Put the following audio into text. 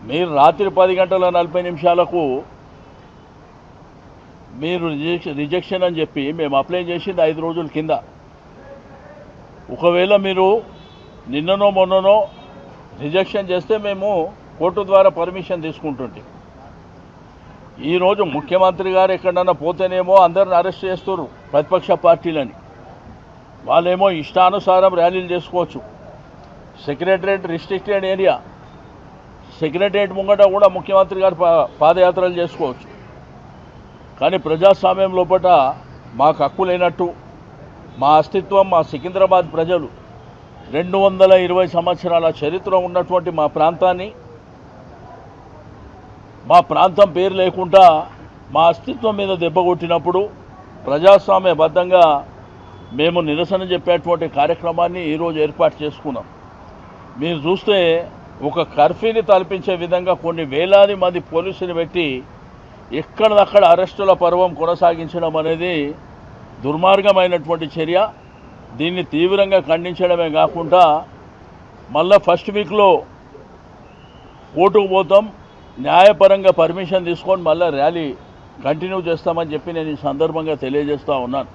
మీరు రాత్రి 10:40 మీరు రిజెక్షన్ అని చెప్పి మేము అప్లై చేసింది 5 రోజుల కింద. ఒకవేళ మీరు నిన్ననో మొన్ననో రిజెక్షన్ చేస్తే మేము కోర్టు ద్వారా పర్మిషన్ తీసుకుంటుంటే, ఈరోజు ముఖ్యమంత్రి గారు ఎక్కడన్నా పోతేనేమో అందరిని అరెస్ట్ చేస్తున్నారు ప్రతిపక్ష పార్టీలని. వాళ్ళేమో ఇష్టానుసారం ర్యాలీలు చేసుకోవచ్చు. సెక్రటరేట్ రిస్ట్రిక్టెడ్ ఏరియా, సెక్రటరేట్ ముంగట కూడా ముఖ్యమంత్రి గారు పాదయాత్రలు చేసుకోవచ్చు. కానీ ప్రజాస్వామ్యం లోపల మాకు హక్కు లేనట్టు, మా అస్తిత్వం, మా సికింద్రాబాద్ ప్రజలు 220 సంవత్సరాల చరిత్ర ఉన్నటువంటి మా ప్రాంతాన్ని, మా ప్రాంతం పేరు లేకుండా మా అస్తిత్వం మీద దెబ్బ కొట్టినప్పుడు ప్రజాస్వామ్యబద్ధంగా మేము నిరసన చెప్పేటువంటి కార్యక్రమాన్ని ఈరోజు ఏర్పాటు చేసుకున్నాం. మీరు చూస్తే ఒక కర్ఫ్యూని తలపించే విధంగా కొన్ని వేలాది మంది పోలీసులు పెట్టి ఎక్కడదక్కడ అరెస్టుల పర్వం కొనసాగించడం అనేది దుర్మార్గమైనటువంటి చర్య. దీన్ని తీవ్రంగా ఖండించడమే కాకుండా మళ్ళా ఫస్ట్ వీక్లో కోర్టుకు పోతాం, న్యాయపరంగా పర్మిషన్ తీసుకొని మళ్ళీ ర్యాలీ కంటిన్యూ చేస్తామని చెప్పి నేను ఈ సందర్భంగా తెలియజేస్తూ ఉన్నాను.